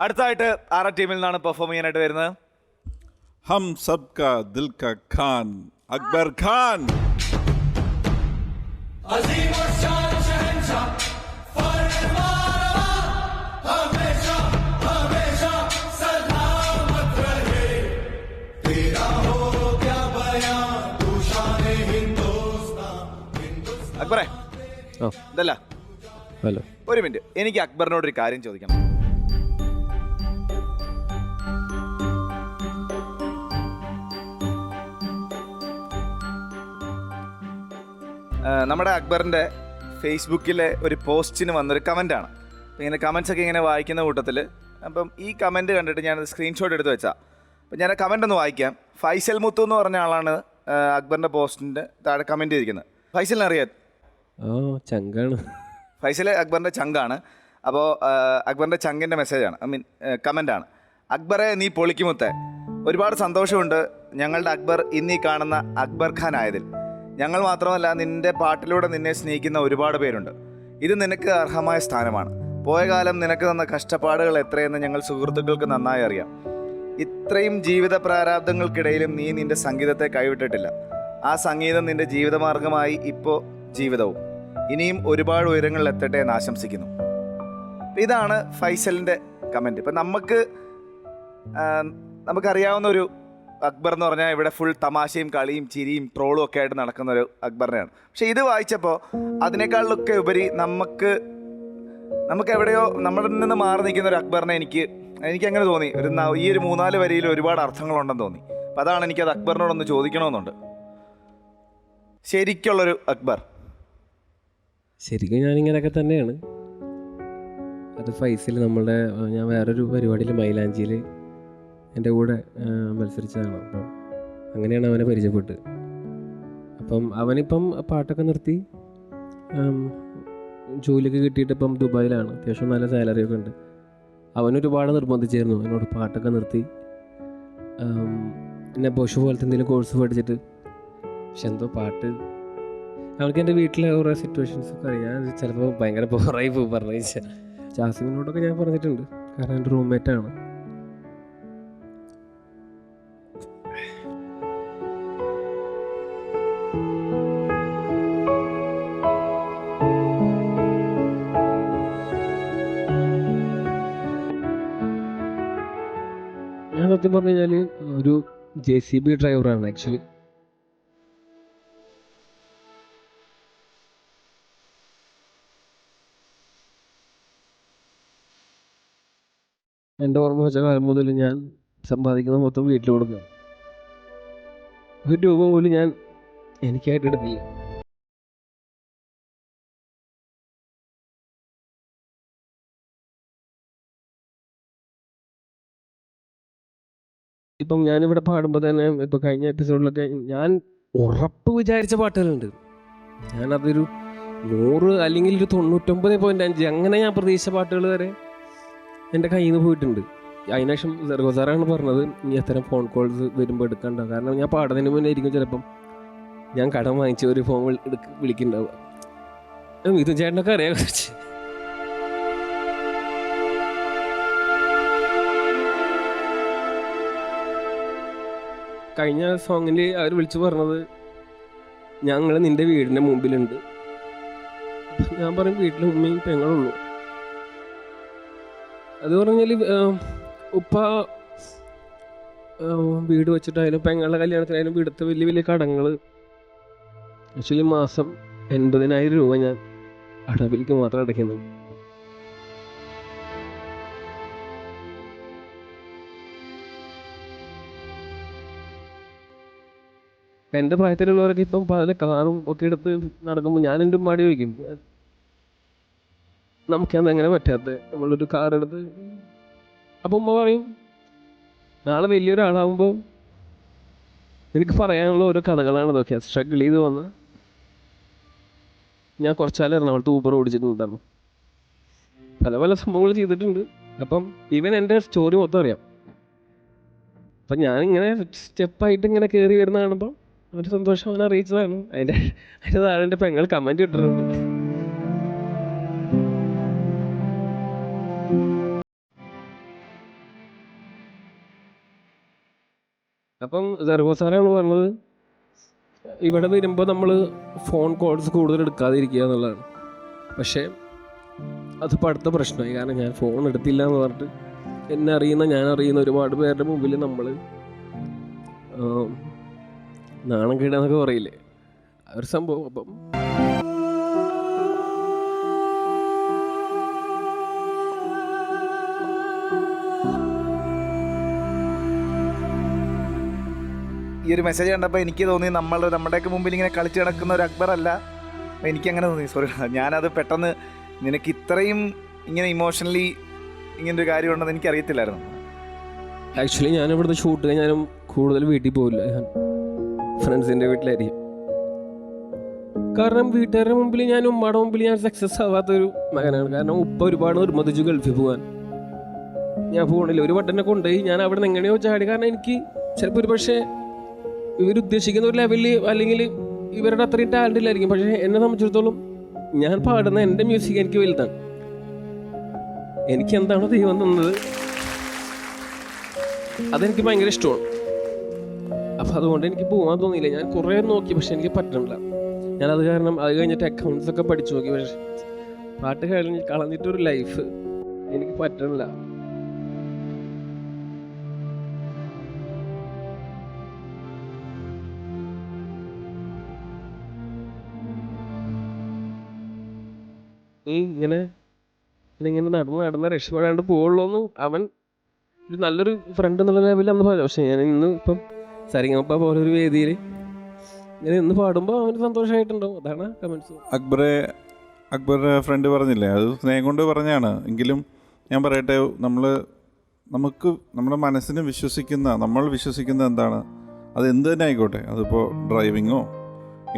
അടുത്തായിട്ട് ആറാം ടീമിൽ നിന്നാണ് പെർഫോം ചെയ്യാനായിട്ട് വരുന്നത്. ഹം സബ്കാ ദിൽ കാ ഖാൻ അക്ബർ ഖാൻ. അക്ബറെ ഇതല്ല, ഹലോ, ഒരു മിനിറ്റ്. എനിക്ക് അക്ബറിനോടൊരു കാര്യം ചോദിക്കണം. നമ്മുടെ അക്ബറിൻ്റെ ഫേസ്ബുക്കിലെ ഒരു പോസ്റ്റിന് വന്നൊരു കമൻറ്റാണ്. അപ്പോൾ ഇങ്ങനെ കമൻറ്റ്സൊക്കെ ഇങ്ങനെ വായിക്കുന്ന കൂട്ടത്തിൽ അപ്പം ഈ കമൻറ്റ് കണ്ടിട്ട് ഞാനത് സ്ക്രീൻഷോട്ട് എടുത്ത് വെച്ചാൽ. അപ്പം ഞാൻ ആ കമൻ്റ് ഒന്ന് വായിക്കാം. ഫൈസൽ മുത്തു എന്ന് പറഞ്ഞ ആളാണ് അക്ബറിൻ്റെ പോസ്റ്റിൻ്റെ താഴെ കമൻറ്റ് ചെയ്തിരിക്കുന്നത്. ഫൈസലിനെ അറിയാം? ചങ്കാണ്. ഫൈസൽ അക്ബറിൻ്റെ ചങ്കാണ്. അപ്പോൾ അക്ബറിൻ്റെ ചങ്കിൻ്റെ മെസ്സേജാണ്, കമൻ്റാണ്. അക്ബറെ നീ പൊളിക്കുമുത്തേ, ഒരുപാട് സന്തോഷമുണ്ട് ഞങ്ങളുടെ അക്ബർ ഇന്നീ കാണുന്ന അക്ബർ ഖാൻ ആയതിൽ. ഞങ്ങൾ മാത്രമല്ല, നിൻ്റെ പാട്ടിലൂടെ നിന്നെ സ്നേഹിക്കുന്ന ഒരുപാട് പേരുണ്ട്. ഇത് നിനക്ക് അർഹമായ സ്ഥാനമാണ്. പോയ കാലം നിനക്ക് തന്ന കഷ്ടപ്പാടുകൾ എത്രയെന്ന് ഞങ്ങൾ സുഹൃത്തുക്കൾക്ക് നന്നായി അറിയാം. ഇത്രയും ജീവിത പ്രാരാബ്ദങ്ങൾക്കിടയിലും നീ നിൻ്റെ സംഗീതത്തെ കൈവിട്ടിട്ടില്ല. ആ സംഗീതം നിൻ്റെ ജീവിതമാർഗമായി ഇപ്പോൾ ജീവിതവും. ഇനിയും ഒരുപാട് ഉയരങ്ങളിൽ എത്തട്ടെ എന്ന് ആശംസിക്കുന്നു. ഇതാണ് ഫൈസലിൻ്റെ കമൻറ്റ്. ഇപ്പം നമുക്കറിയാവുന്ന ഒരു അക്ബർ എന്ന് പറഞ്ഞാൽ ഇവിടെ ഫുൾ തമാശയും കളിയും ചിരിയും ട്രോളും ഒക്കെ ആയിട്ട് നടക്കുന്ന ഒരു അക്ബറിനെയാണ്. പക്ഷേ ഇത് വായിച്ചപ്പോൾ അതിനേക്കാളിലൊക്കെ ഉപരി നമുക്ക് എവിടെയോ നമ്മളിൽ നിന്ന് മാറി നിൽക്കുന്ന ഒരു അക്ബറിനെ എനിക്കങ്ങനെ തോന്നി. ഈ ഒരു 3-4 വരിയിൽ ഒരുപാട് അർത്ഥങ്ങളുണ്ടെന്ന് തോന്നി. അപ്പം അതാണ് എനിക്കത് അക്ബറിനോടൊന്ന് ചോദിക്കണമെന്നുണ്ട്. ശരിക്കുള്ളൊരു അക്ബർ. ശരിക്കും ഞാനിങ്ങനെയൊക്കെ തന്നെയാണ്. അത് ഫൈസൽ ഞാൻ വേറൊരു പരിപാടിയിൽ മൈലാഞ്ചിയിൽ എൻ്റെ കൂടെ മത്സരിച്ചതാണ്. അപ്പം അങ്ങനെയാണ് അവനെ പരിചയപ്പെട്ട്. അപ്പം അവനിപ്പം പാട്ടൊക്കെ നിർത്തി ജോലിയൊക്കെ കിട്ടിയിട്ട് ഇപ്പം ദുബായിലാണ്. അത്യാവശ്യം നല്ല സാലറിയൊക്കെ ഉണ്ട്. അവനൊരുപാട് നിർബന്ധിച്ചായിരുന്നു എന്നോട് പാട്ടൊക്കെ നിർത്തി എന്നെ ബോഷ് പോലത്തെ എന്തെങ്കിലും കോഴ്സ് പഠിച്ചിട്ട്. പക്ഷെ എന്തോ പാട്ട് അവർക്ക് എൻ്റെ വീട്ടിലെ കുറേ സിറ്റുവേഷൻസൊക്കെ അറിയാം. ചിലപ്പോൾ ഭയങ്കര ബോറായി പോകും പറഞ്ഞു വെച്ചാൽ. ജാസിമിനോടൊക്കെ ഞാൻ പറഞ്ഞിട്ടുണ്ട്, കാരണം എൻ്റെ റൂംമേറ്റാണ്. ഞാൻ സത്യം പറഞ്ഞു കഴിഞ്ഞാൽ ഒരു JCB ഡ്രൈവറാണ് ആക്ച്വലി. എൻ്റെ ഓർമ്മ വെച്ച കാലം മുതൽ ഞാൻ സമ്പാദിക്കുന്ന മൊത്തം വീട്ടിൽ കൊടുക്കുക. ഒരു രൂപ പോലും ഞാൻ എനിക്കായിട്ട് എടുക്കില്ല. ഇപ്പം ഞാനിവിടെ പാടുമ്പോൾ തന്നെ ഇപ്പം കഴിഞ്ഞ എപ്പിസോഡിലൊക്കെ ഞാൻ ഉറപ്പ് വിചാരിച്ച പാട്ടുകളുണ്ട്. ഞാനതൊരു 100 അല്ലെങ്കിൽ ഒരു 99.5 അങ്ങനെ ഞാൻ പ്രതീക്ഷിച്ച പാട്ടുകൾ വരെ എൻ്റെ കയ്യിൽ നിന്ന് പോയിട്ടുണ്ട്. അതിനുശേഷം സർഗോസാറാണ് പറഞ്ഞത് ഇനി അത്തരം ഫോൺ കോൾസ് വരുമ്പോൾ എടുക്കണ്ട. കാരണം ഞാൻ പാടുന്നതിന് മുന്നേ ആയിരിക്കും ചിലപ്പം ഞാൻ കടം വാങ്ങിച്ച ഒരു ഫോൺ വിളിക്കുന്നുണ്ടാവുക. ഇതും ചേട്ടനൊക്കെ അറിയാൻ കുറച്ച്. കഴിഞ്ഞ സോങ്ങിൽ അവർ വിളിച്ചു പറഞ്ഞത് ഞങ്ങൾ നിൻ്റെ വീടിൻ്റെ മുമ്പിലുണ്ട്. ഞാൻ പറയും വീട്ടിൽ ഉമ്മയും പെങ്ങളുള്ളൂ. അത് പറഞ്ഞാൽ ഉപ്പ വീട് വെച്ചിട്ടായാലും പെങ്ങളുടെ കല്യാണത്തിനായാലും വീടത്തെ വലിയ വലിയ കടങ്ങൾ ആക്ച്വലി മാസം 80,000 രൂപ ഞാൻ അടവിലേക്ക് മാത്രം അടയ്ക്കുന്നുണ്ട്. എൻ്റെ പ്രായത്തിലുള്ളവരൊക്കെ ഇപ്പം പല കാറും ഒക്കെ എടുത്ത് നടക്കുമ്പോൾ ഞാൻ എൻ്റെ ഉമ്മാടി ചോദിക്കും, നമുക്കതെങ്ങനെ പറ്റാത്തത്, നമ്മളൊരു കാർ എടുത്ത്. അപ്പം ഉമ്മ പറയും നാളെ വലിയൊരാളാകുമ്പോൾ എനിക്ക് പറയാനുള്ള ഓരോ കഥകളാണ് ഇതൊക്കെ. സ്ട്രഗിൾ ചെയ്ത് വന്ന് ഞാൻ കുറച്ചാലും എറണാകുളത്ത് ഊബർ ഓടിച്ചിട്ടുണ്ടായിരുന്നു. പല പല സംഭവങ്ങൾ ചെയ്തിട്ടുണ്ട്. അപ്പം ഈവൻ എൻ്റെ സ്റ്റോറി മൊത്തം അറിയാം. അപ്പം ഞാനിങ്ങനെ സ്റ്റെപ്പായിട്ട് ഇങ്ങനെ കയറി വരുന്ന കാണുമ്പോൾ ഒരു സന്തോഷം അവനെ അറിയിച്ചതാണ്. അതിൻ്റെ താഴെ എൻ്റെ പെങ്ങൾ കമൻറ്റ് ഇട്ടിട്ടുണ്ട്. അപ്പം സെർഗോ സാറാണ് പറഞ്ഞത് ഇവിടെ വരുമ്പോൾ നമ്മൾ ഫോൺ കോൾസ് കൂടുതൽ എടുക്കാതിരിക്കുക എന്നുള്ളതാണ്. പക്ഷേ അതിപ്പോൾ അടുത്ത പ്രശ്നമായി. കാരണം ഞാൻ ഫോൺ എടുത്തില്ല എന്ന് പറഞ്ഞിട്ട് ഞാൻ അറിയുന്ന ഒരുപാട് പേരുടെ മുമ്പിൽ നമ്മൾ നാണം കേടാന്നൊക്കെ പറയില്ലേ, ആ ഒരു സംഭവം. അപ്പം ഈ ഒരു മെസ്സേജ് കണ്ടപ്പോൾ എനിക്ക് തോന്നി നമ്മുടെയൊക്കെ മുമ്പിൽ ഇങ്ങനെ കളിച്ച് നടക്കുന്ന ഒരു അക്ബർ അല്ല. എനിക്കങ്ങനെ തോന്നി. സോറി, ഞാനത് പെട്ടെന്ന് നിനക്ക് ഇത്രയും ഇങ്ങനെ ഇമോഷണലി ഇങ്ങനൊരു കാര്യമുണ്ടെന്ന് എനിക്കറിയത്തില്ലായിരുന്നു. ആക്ച്വലി ഞാൻ ഇവിടുന്ന് ഷൂട്ട് കഴിഞ്ഞാലും കൂടുതൽ വീട്ടിൽ പോകില്ല, ഞാൻ ഫ്രണ്ട്സിൻ്റെ വീട്ടിലായിരിക്കും. കാരണം വീട്ടുകാരുടെ മുമ്പിൽ ഉമ്മയുടെ മുമ്പിൽ ഞാൻ സക്സസ് ആവാത്തൊരു മകനാണ്. കാരണം ഉപ്പ ഒരുപാട് നിർബന്ധിച്ചു ഗൾഫിൽ പോകാൻ. ഞാൻ പോകണില്ല. ഒരു വട്ടനെ കൊണ്ടുപോയി ഞാൻ അവിടെ നിന്ന് എങ്ങനെയോ ചാടി. കാരണം എനിക്ക് ചിലപ്പോൾ ഒരു പക്ഷേ ഇവരുദ്ദേശിക്കുന്ന ഒരു ലെവലിൽ അല്ലെങ്കിൽ ഇവരുടെ അത്രയും ടാലൻ്റ് ഇല്ലായിരിക്കും. പക്ഷേ എന്നെ സംബന്ധിച്ചിടത്തോളം ഞാൻ പാടുന്ന എൻ്റെ മ്യൂസിക് എനിക്ക് വലുതാണ്. എനിക്ക് എന്താണോ ദൈവം തന്നത് അതെനിക്ക് ഭയങ്കര ഇഷ്ടമാണ്. അപ്പം അതുകൊണ്ട് എനിക്ക് പോകാൻ തോന്നിയില്ല. ഞാൻ കുറേ നോക്കി, പക്ഷെ എനിക്ക് പറ്റണില്ല. ഞാനത് കാരണം അത് കഴിഞ്ഞിട്ട് അക്കൗണ്ട്സ് ഒക്കെ പഠിച്ചു നോക്കി. പക്ഷെ പാട്ട് കളഞ്ഞിട്ടൊരു ലൈഫ് എനിക്ക് പറ്റണില്ല. ഇങ്ങനെ നടന്ന് രക്ഷപ്പെടാണ്ട് പോവുള്ളൂന്ന് അവൻ ഒരു നല്ലൊരു ഫ്രണ്ട് എന്നുള്ള ലെവലിൽ അന്ന് പറഞ്ഞു. പക്ഷെ ഞാൻ ഇന്ന് ഇപ്പം സരിഗമപ്പ പോലൊരു വേദിയിൽ ഇങ്ങനെ ഇന്ന് പാടുമ്പോൾ അവന് സന്തോഷമായിട്ടുണ്ടാവും. അതാണ് കമൻസ്. അക്ബർ ഫ്രണ്ട് പറഞ്ഞില്ലേ, അത് സ്നേഹം കൊണ്ട് പറഞ്ഞാണ്. എങ്കിലും ഞാൻ പറയട്ടെ, നമുക്ക് നമ്മുടെ മനസ്സിന് നമ്മൾ വിശ്വസിക്കുന്ന എന്താണ്, അത് എന്ത് തന്നെ ആയിക്കോട്ടെ, അതിപ്പോൾ ഡ്രൈവിങ്ങോ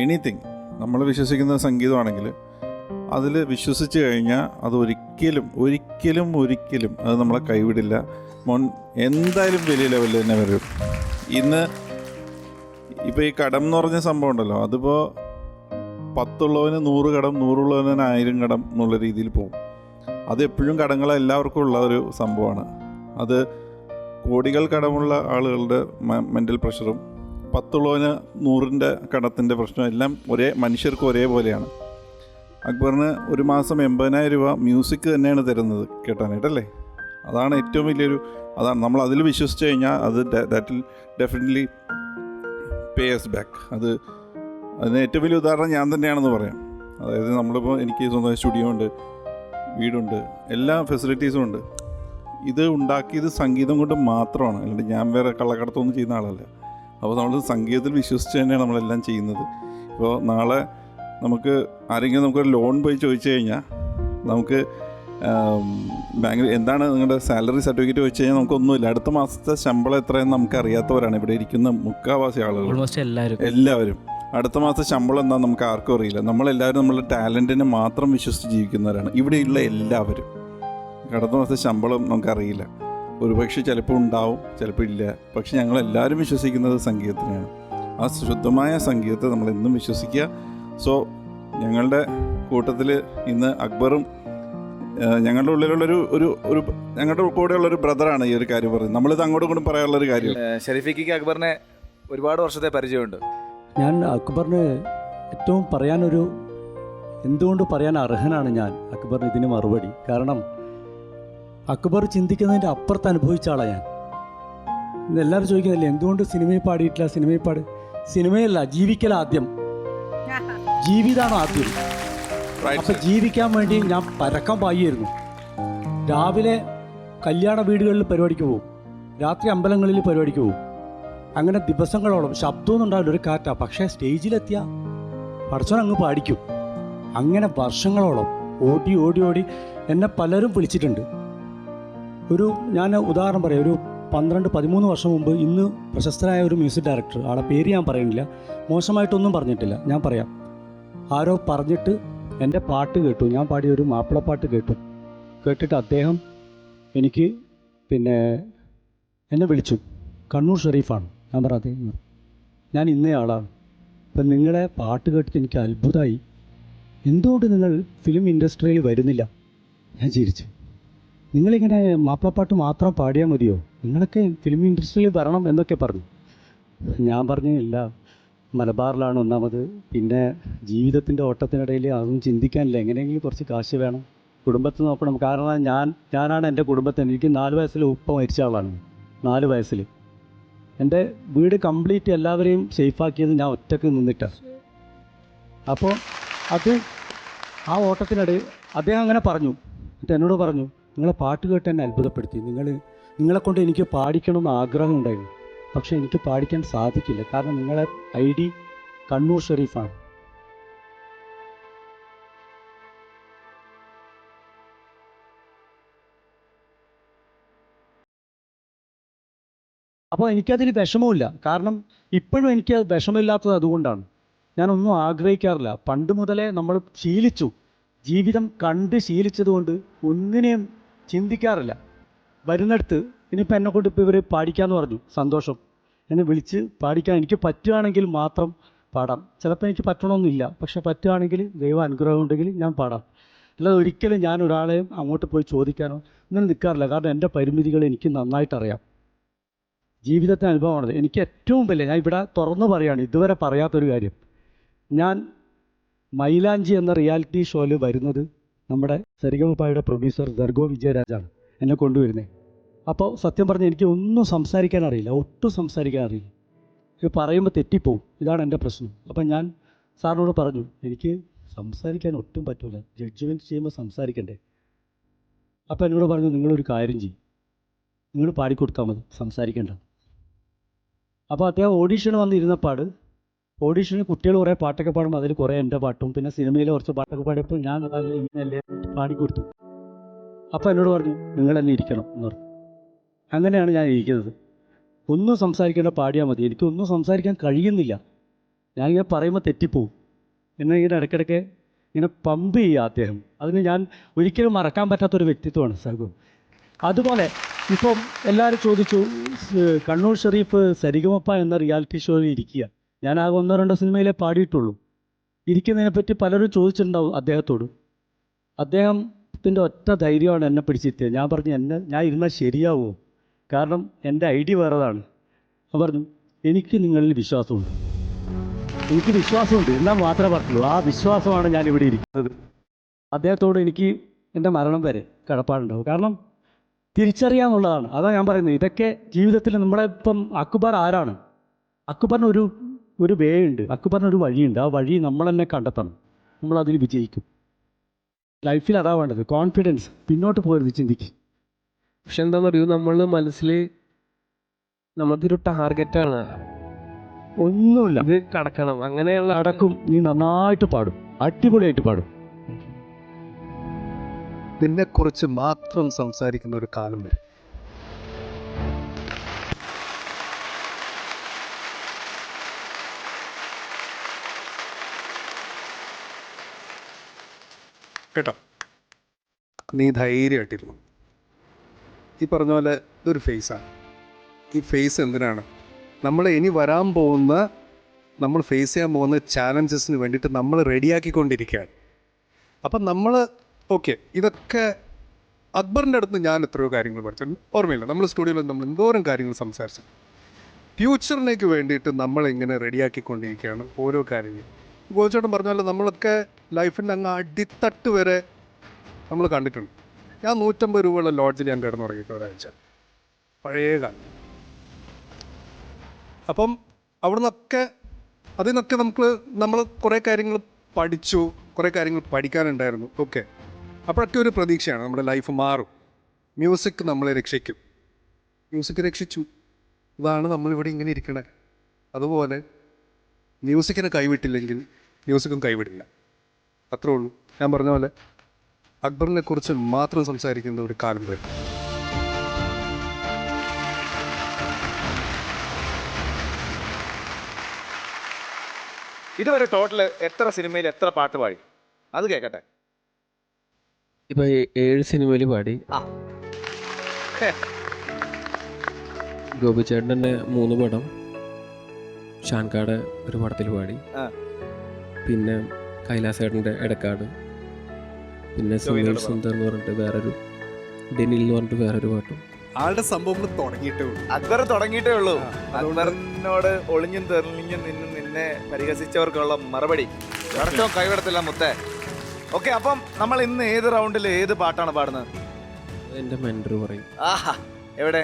എനിത്തിങ്, നമ്മൾ വിശ്വസിക്കുന്ന സംഗീതമാണെങ്കിൽ അതിൽ വിശ്വസിച്ച് കഴിഞ്ഞാൽ അത് ഒരിക്കലും അത് നമ്മളെ കൈവിടില്ല. എന്തായാലും വലിയ ലെവലിൽ തന്നെ വരും. ഇന്ന് ഇപ്പോൾ ഈ കടം എന്ന് പറഞ്ഞ സംഭവം ഉണ്ടല്ലോ, അതിപ്പോൾ 10 100 കടം, 100 1000 കടം എന്നുള്ള രീതിയിൽ പോകും. അത് എപ്പോഴും കടങ്ങൾ എല്ലാവർക്കും ഉള്ള ഒരു സംഭവമാണ്. അത് കോടികൾ കടമുള്ള ആളുകളുടെ മെൻ്റൽ പ്രഷറും 10 100 കടത്തിൻ്റെ പ്രശ്നം എല്ലാം മനുഷ്യർക്ക് ഒരേപോലെയാണ്. അക്ബറിന് ഒരു മാസം 80,000 രൂപ മ്യൂസിക് തന്നെയാണ് തരുന്നത് കേട്ടാനായിട്ടല്ലേ. അതാണ് ഏറ്റവും വലിയൊരു, അതാണ് നമ്മൾ അതിൽ വിശ്വസിച്ച് കഴിഞ്ഞാൽ അത് that will definitely pay us back. അതിന് ഏറ്റവും വലിയ ഉദാഹരണം ഞാൻ തന്നെയാണെന്ന് പറയാം. അതായത് നമ്മളിപ്പോൾ എനിക്ക് സ്വന്തം സ്റ്റുഡിയോ ഉണ്ട്, വീടുണ്ട്, എല്ലാ ഫെസിലിറ്റീസും ഉണ്ട്. ഇത് ഉണ്ടാക്കിയത് സംഗീതം കൊണ്ട് മാത്രമാണ്, അല്ലാണ്ട് ഞാൻ വേറെ കള്ളക്കടത്തൊന്നും ചെയ്യുന്ന ആളല്ല. അപ്പോൾ നമ്മൾ സംഗീതത്തിൽ വിശ്വസിച്ച് തന്നെയാണ് നമ്മളെല്ലാം ചെയ്യുന്നത്. ഇപ്പോൾ നാളെ ആരെങ്കിലും നമുക്കൊരു ലോൺ പോയി ചോദിച്ചു കഴിഞ്ഞാൽ നമുക്ക് ബാങ്കിൽ എന്താണ് നിങ്ങളുടെ സാലറി സർട്ടിഫിക്കറ്റ് ചോദിച്ചു കഴിഞ്ഞാൽ നമുക്കൊന്നുമില്ല. അടുത്ത മാസത്തെ ശമ്പളം എത്രയെന്ന് നമുക്ക് അറിയാത്തവരാണ് ഇവിടെ ഇരിക്കുന്ന മുക്കാവാസി ആളുകൾ. എല്ലാവരും അടുത്ത മാസത്തെ ശമ്പളം എന്താണെന്ന് നമുക്ക് ആർക്കും അറിയില്ല. നമ്മളെല്ലാവരും നമ്മളുടെ ടാലൻറ്റിനെ മാത്രം വിശ്വസിച്ച് ജീവിക്കുന്നവരാണ് ഇവിടെയുള്ള എല്ലാവരും. അടുത്ത മാസത്തെ ശമ്പളം നമുക്കറിയില്ല. ഒരുപക്ഷെ ചിലപ്പോൾ ഉണ്ടാവും, ചിലപ്പോൾ ഇല്ല. പക്ഷെ ഞങ്ങളെല്ലാവരും വിശ്വസിക്കുന്നത് സംഗീതത്തിനെയാണ്. ആ ശുദ്ധമായ സംഗീതത്തെ നമ്മളെന്നും വിശ്വസിക്കുക. സോ ഞങ്ങളുടെ കൂട്ടത്തിൽ ഇന്ന് അക്ബറും ഞങ്ങളുടെ ഉള്ളിലുള്ളൊരു ഞങ്ങളുടെ കൂടെയുള്ളൊരു ബ്രദറാണ് ഈ ഒരു കാര്യം പറയുന്നത്. നമ്മളിത് അങ്ങോട്ടും ഇങ്ങോട്ടും പറയാനുള്ളൊരു കാര്യം. ഷെരീഫിക്ക് അക്ബറിനെ ഒരുപാട് വർഷത്തെ പരിചയമുണ്ട്. ഞാൻ അക്ബറിന് ഏറ്റവും എന്തുകൊണ്ട് പറയാൻ അർഹനാണ് ഞാൻ അക്ബറിന് ഇതിന് മറുപടി. കാരണം അക്ബർ ചിന്തിക്കുന്നതിൻ്റെ അപ്പുറത്ത് അനുഭവിച്ച ആളാണ് ഞാൻ. എല്ലാവരും ചോദിക്കുന്നില്ലേ എന്തുകൊണ്ട് സിനിമയിൽ പാടിയിട്ടില്ല. സിനിമയല്ല, ജീവിക്കലാദ്യം, ജീവിതമാണ് ആദ്യം. അപ്പം ജീവിക്കാൻ വേണ്ടി ഞാൻ പരക്കം പായിരുന്നു. രാവിലെ കല്യാണ വീടുകളിൽ പരിപാടിക്ക് പോകും, രാത്രി അമ്പലങ്ങളിൽ പരിപാടിക്ക് പോകും. അങ്ങനെ ദിവസങ്ങളോളം ശബ്ദമൊന്നും ഉണ്ടാവില്ല, ഒരു കാറ്റാ. പക്ഷേ സ്റ്റേജിലെത്തിയ പടച്ചോൻ അങ്ങ് പാടിക്കും. അങ്ങനെ വർഷങ്ങളോളം ഓടി എന്നെ പലരും വിളിച്ചിട്ടുണ്ട്. ഞാൻ ഉദാഹരണം പറയാം. ഒരു 12-13 വർഷം മുമ്പ് ഇന്ന് പ്രശസ്തനായ ഒരു മ്യൂസിക് ഡയറക്ടർ, ആളെ പേര് ഞാൻ പറയുന്നില്ല, മോശമായിട്ടൊന്നും പറഞ്ഞിട്ടില്ല, ഞാൻ പറയാം. ആരോ പറഞ്ഞിട്ട് എൻ്റെ പാട്ട് കേട്ടു, ഞാൻ പാടിയ ഒരു മാപ്പിളപ്പാട്ട് കേട്ടിട്ട് അദ്ദേഹം എനിക്ക് എന്നെ വിളിച്ചു. കണ്ണൂർ ഷെരീഫാണ്. ഞാൻ പറയാം ഞാൻ ഇന്നയാളാണ്. അപ്പം നിങ്ങളെ പാട്ട് കേട്ടിട്ട് എനിക്ക് അത്ഭുതമായി. എന്തുകൊണ്ട് നിങ്ങൾ ഫിലിം ഇൻഡസ്ട്രിയിൽ വരുന്നില്ല? ഞാൻ ചിരിച്ചു. നിങ്ങളിങ്ങനെ മാപ്പിളപ്പാട്ട് മാത്രം പാടിയാൽ മതിയോ? നിങ്ങളൊക്കെ ഫിലിം ഇൻഡസ്ട്രിയിൽ വരണം എന്നൊക്കെ പറഞ്ഞു. ഞാൻ പറഞ്ഞു ഇല്ല, മലബാറിലാണ് ഒന്നാമത്, പിന്നെ ജീവിതത്തിൻ്റെ ഓട്ടത്തിനിടയിൽ അതൊന്നും ചിന്തിക്കാനില്ല, എങ്ങനെയെങ്കിലും കുറച്ച് കാശ് വേണം, കുടുംബത്തെ നോക്കണം. കാരണം ഞാനാണ് എൻ്റെ കുടുംബത്തിന്, എനിക്ക് 4 വയസ്സിൽ ഉപ്പ മരിച്ച ആളാണ്. 4 വയസ്സിൽ എൻ്റെ വീട് കംപ്ലീറ്റ് എല്ലാവരെയും സേഫാക്കിയത് ഞാൻ ഒറ്റക്ക് നിന്നിട്ടാണ്. അപ്പോൾ ആ ഓട്ടത്തിനിടയിൽ അദ്ദേഹം അങ്ങനെ പറഞ്ഞു. എന്നിട്ട് എന്നോട് പറഞ്ഞു, നിങ്ങളെ പാട്ട് കേട്ട് എന്നെ അത്ഭുതപ്പെടുത്തി, നിങ്ങളെക്കൊണ്ട് എനിക്ക് പാടിക്കണമെന്ന് ആഗ്രഹം ഉണ്ടായിരുന്നു, പക്ഷേ എനിക്ക് പാടിക്കാൻ സാധിക്കില്ല, കാരണം നിങ്ങളെ ID കണ്ണൂർ ഷെരീഫാണ്. അപ്പോൾ എനിക്കതിൽ വിഷമമില്ല, കാരണം ഇപ്പോഴും എനിക്ക് വിഷമമില്ലാത്തത് അതുകൊണ്ടാണ്. ഞാനൊന്നും ആഗ്രഹിക്കാറില്ല. പണ്ട് മുതലേ നമ്മൾ ശീലിച്ചു, ജീവിതം കണ്ട് ശീലിച്ചതുകൊണ്ട് ഒന്നിനെയും ചിന്തിക്കാറില്ല. വരുന്നിടത്ത് ഇനിയിപ്പോൾ എന്നെക്കൊണ്ട് ഇപ്പോൾ ഇവർ പാടിക്കാമെന്ന് പറഞ്ഞു, സന്തോഷം, എന്നെ വിളിച്ച് പാടിക്കാൻ എനിക്ക് പറ്റുകയാണെങ്കിൽ മാത്രം പാടാം. ചിലപ്പോൾ എനിക്ക് പറ്റണമെന്നില്ല, പക്ഷെ പറ്റുകയാണെങ്കിൽ ദൈവ അനുഗ്രഹം ഉണ്ടെങ്കിൽ ഞാൻ പാടാം. അല്ലാതെ ഒരിക്കലും ഞാൻ ഒരാളെയും അങ്ങോട്ട് പോയി ചോദിക്കാനോ ഒന്നും നിൽക്കാറില്ല, കാരണം എൻ്റെ പരിമിതികൾ എനിക്ക് നന്നായിട്ടറിയാം. ജീവിതത്തെ അനുഭവമാണത്. എനിക്ക് ഏറ്റവും വലിയ, ഞാൻ ഇവിടെ തുറന്നു പറയുകയാണ്, ഇതുവരെ പറയാത്തൊരു കാര്യം, ഞാൻ മൈലാഞ്ചി എന്ന റിയാലിറ്റി ഷോയിൽ വരുന്നത് നമ്മുടെ സരിഗമപായുടെ പ്രൊഡ്യൂസർ ദർഗോ വിജയരാജാണ് എന്നെ കൊണ്ടുവരുന്നത്. അപ്പോൾ സത്യം പറഞ്ഞാൽ എനിക്ക് ഒന്നും സംസാരിക്കാൻ അറിയില്ല, ഒട്ടും സംസാരിക്കാൻ അറിയില്ല. ഇത് പറയുമ്പോൾ തെറ്റിപ്പോവും, ഇതാണ് എൻ്റെ പ്രശ്നം. അപ്പം ഞാൻ സാറിനോട് പറഞ്ഞു, എനിക്ക് സംസാരിക്കാൻ ഒട്ടും പറ്റില്ല, ജഡ്ജ്മെൻറ്റ് ചെയ്യുമ്പോൾ സംസാരിക്കണ്ടേ. അപ്പോൾ എന്നോട് പറഞ്ഞു, നിങ്ങളൊരു കാര്യം ചെയ്യും, നിങ്ങൾ പാടിക്കൊടുത്താൽ മതി, സംസാരിക്കേണ്ട. അപ്പോൾ അദ്ദേഹം ഓഡീഷന് വന്നിരുന്നപ്പാട്, ഓഡീഷന് കുട്ടികൾ കുറേ പാട്ടൊക്കെ പാടുമ്പോൾ അതിൽ കുറേ എൻ്റെ പാട്ടും പിന്നെ സിനിമയിലെ കുറച്ച് പാട്ടൊക്കെ പാടിയപ്പോൾ ഞാൻ അതിൽ ഇങ്ങനെയല്ലേ പാടിക്കൊടുത്തു. അപ്പോൾ എന്നോട് പറഞ്ഞു, നിങ്ങൾ തന്നെ ഇരിക്കണം എന്ന് പറഞ്ഞു. അങ്ങനെയാണ് ഞാൻ ഇരിക്കുന്നത്. ഒന്നും സംസാരിക്കേണ്ട, പാടിയാൽ മതി. എനിക്കൊന്നും സംസാരിക്കാൻ കഴിയുന്നില്ല, ഞാനിങ്ങനെ പറയുമ്പോൾ തെറ്റിപ്പോവും. എന്നെ ഇങ്ങനെ ഇടയ്ക്കിടയ്ക്ക് ഇങ്ങനെ പമ്പ് ചെയ്യുക അദ്ദേഹം. അതിന് ഞാൻ ഒരിക്കലും മറക്കാൻ പറ്റാത്തൊരു വ്യക്തിത്വമാണ് സഹു. അതുപോലെ ഇപ്പം എല്ലാവരും ചോദിച്ചു, കണ്ണൂർ ഷെരീഫ് സരിഗമപ്പ എന്ന റിയാലിറ്റി ഷോയിൽ ഇരിക്കുക, ഞാൻ ആകെ 1-2 സിനിമയിലേ പാടിയിട്ടുള്ളൂ. ഇരിക്കുന്നതിനെപ്പറ്റി പലരും ചോദിച്ചിട്ടുണ്ടാവും അദ്ദേഹത്തോട്. അദ്ദേഹത്തിൻ്റെ ഒറ്റ ധൈര്യമാണ് എന്നെ പിടിച്ചിരുത്തിയത്. ഞാൻ പറഞ്ഞു, ഞാൻ ഇരുന്നാൽ ശരിയാവുമോ, കാരണം എൻ്റെ ID വേറെതാണ്. ഞാൻ പറഞ്ഞു, എനിക്ക് നിങ്ങളിൽ വിശ്വാസമുണ്ട്, എനിക്ക് വിശ്വാസമുണ്ട് എന്നാൽ മാത്രമേ പറഞ്ഞുള്ളൂ. ആ വിശ്വാസമാണ് ഞാനിവിടെ ഇരിക്കുന്നത്. അദ്ദേഹത്തോട് എനിക്ക് എൻ്റെ മരണം വരെ കടപ്പാടുണ്ടാവും, കാരണം തിരിച്ചറിയാമെന്നുള്ളതാണ്. അതാണ് ഞാൻ പറയുന്നത്. ഇതൊക്കെ ജീവിതത്തിൽ നമ്മളെ ഇപ്പം അക്ബർ ആരാണ്? അക്ബറിന് ഒരു വേ ഉണ്ട്, അക്ബറിന് ഒരു വഴിയുണ്ട്. ആ വഴി നമ്മൾ തന്നെ കണ്ടെത്തണം, നമ്മളതിൽ വിജയിക്കും. ലൈഫിൽ അതാ വേണ്ടത്, കോൺഫിഡൻസ്. പിന്നോട്ട് പോകരുത്, ചിന്തിക്കും. പക്ഷെ എന്താണെന്ന് അറിയൂ, നമ്മൾ മനസ്സിൽ നമ്മളതൊരു ടാർഗറ്റാണ്, ഒന്നുമില്ല, ഇത് കടക്കണം, അങ്ങനെയുള്ള അടക്കും. നീ നന്നായിട്ട് പാടും, അടിപൊളിയായിട്ട് പാടും. നിന്നെക്കുറിച്ച് മാത്രം സംസാരിക്കുന്ന ഒരു കാലം വരും. കേട്ടോ, നീ ധൈര്യമായിട്ടിരുന്നു. ഈ പറഞ്ഞ പോലെ ഇതൊരു ഫേസാണ്. ഈ ഫേസ് എന്തിനാണ്? നമ്മൾ ഇനി വരാൻ പോകുന്ന, നമ്മൾ ഫേസ് ചെയ്യാൻ പോകുന്ന ചാലഞ്ചസിന് വേണ്ടിയിട്ട് നമ്മൾ റെഡിയാക്കിക്കൊണ്ടിരിക്കുകയാണ്. അപ്പം നമ്മൾ ഓക്കെ, ഇതൊക്കെ അക്ബറിൻ്റെ അടുത്ത് ഞാൻ എത്രയോ കാര്യങ്ങൾ പഠിച്ചു, ഓർമ്മയില്ല, നമ്മൾ സ്റ്റുഡിയോയിൽ നമ്മൾ എന്തോരം കാര്യങ്ങൾ സംസാരിച്ചു. ഫ്യൂച്ചറിലേക്ക് വേണ്ടിയിട്ട് നമ്മളിങ്ങനെ റെഡിയാക്കിക്കൊണ്ടിരിക്കുകയാണ് ഓരോ കാര്യങ്ങളും. ഗോചേട്ടൻ പറഞ്ഞാൽ നമ്മളൊക്കെ ലൈഫിൻ്റെ അങ്ങ് അടിത്തട്ട് വരെ നമ്മൾ കണ്ടിട്ടുണ്ട്. ഞാൻ 150 രൂപയുള്ള ലോഡ്ജിൽ ഞാൻ കിടന്നു തുടങ്ങിയിട്ട് ഒരാഴ്ച, പഴയ കാലം. അപ്പം അതിൽ നിന്നൊക്കെ നമ്മൾ കുറേ കാര്യങ്ങൾ പഠിച്ചു, കുറേ കാര്യങ്ങൾ പഠിക്കാനുണ്ടായിരുന്നു. ഓക്കെ, അപ്പോഴൊക്കെ ഒരു പ്രതീക്ഷയാണ് നമ്മുടെ ലൈഫ് മാറും, മ്യൂസിക് നമ്മളെ രക്ഷിക്കും. മ്യൂസിക് രക്ഷിച്ചു, ഇതാണ് നമ്മളിവിടെ ഇങ്ങനെ ഇരിക്കണേ. അതുപോലെ മ്യൂസിക്കിനെ കൈവിട്ടില്ലെങ്കിൽ മ്യൂസിക്കും കൈവിടില്ല, അത്രേ ഉള്ളൂ. ഞാൻ പറഞ്ഞ പോലെ അക്ബറിനെ കുറിച്ച് മാത്രം സംസാരിക്കുന്ന ഒരു കാലം വരും. ഇതുവരെ ടോട്ടൽ എത്ര സിനിമയിൽ എത്ര പാട്ട് പാടി? അത് കേൾക്കട്ടെ. ഇപ്പൊ 7 സിനിമയിൽ പാടി. ഗോപിച്ചേട്ടൻ്റെ 3 പടം, ഷാൻകാട് ഒരു പടത്തിൽ പാടി, പിന്നെ കൈലാസേട്ടൻ്റെ എടക്കാട്, പിന്നെ സുനിൽ സുന്ദർ എന്ന് പറഞ്ഞിട്ട് വേറൊരു, ഡെനിൽ എന്ന് പറഞ്ഞിട്ട് വേറൊരു പാട്ടും, ആളുടെ സംഭവങ്ങൾ തുടങ്ങിയിട്ടേ ഉള്ളൂ. അക്ബർ തുടങ്ങിയിട്ടേ ഉള്ളൂ. അതുകൊണ്ട് അക്ബറിനോട് ഒളിഞ്ഞും തെളിഞ്ഞും നിന്നെ പരിഹസിച്ചവർക്കുള്ള മറുപടി ഇടത്തോ കൈവിടത്തില്ല മുത്തേ. ഓക്കെ, അപ്പം നമ്മൾ ഇന്ന് ഏത് റൗണ്ടിൽ ഏത് പാട്ടാണ് പാടുന്നത്? എൻ്റെ മെൻറ്റർ പറയും. ആഹാ, എവിടെ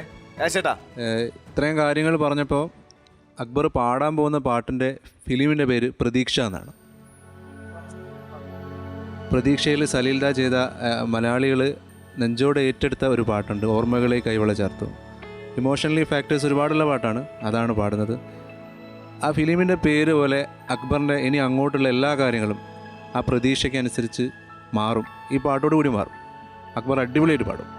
ചേട്ടാ? ഇത്രയും കാര്യങ്ങൾ പറഞ്ഞപ്പോൾ അക്ബർ പാടാൻ പോകുന്ന പാട്ടിൻ്റെ ഫിലിമിൻ്റെ പേര് പ്രതീക്ഷ എന്നാണ്. പ്രതീക്ഷയിൽ സലീൽദ ചെയ്ത മലയാളികൾ നെഞ്ചോടെ ഏറ്റെടുത്ത ഒരു പാട്ടുണ്ട്, ഓർമ്മകളെ കൈവള ചേർത്തു. ഇമോഷണലി ഫാക്ടേഴ്സ് ഒരുപാടുള്ള പാട്ടാണ്, അതാണ് പാടുന്നത്. ആ ഫിലിമിൻ്റെ പേര് പോലെ അക്ബറിൻ്റെ ഇനി അങ്ങോട്ടുള്ള എല്ലാ കാര്യങ്ങളും ആ പ്രതീക്ഷയ്ക്കനുസരിച്ച് മാറും. ഈ പാട്ടോട് കൂടി മാറും. അക്ബർ അടിപൊളിയായിട്ട് പാടും.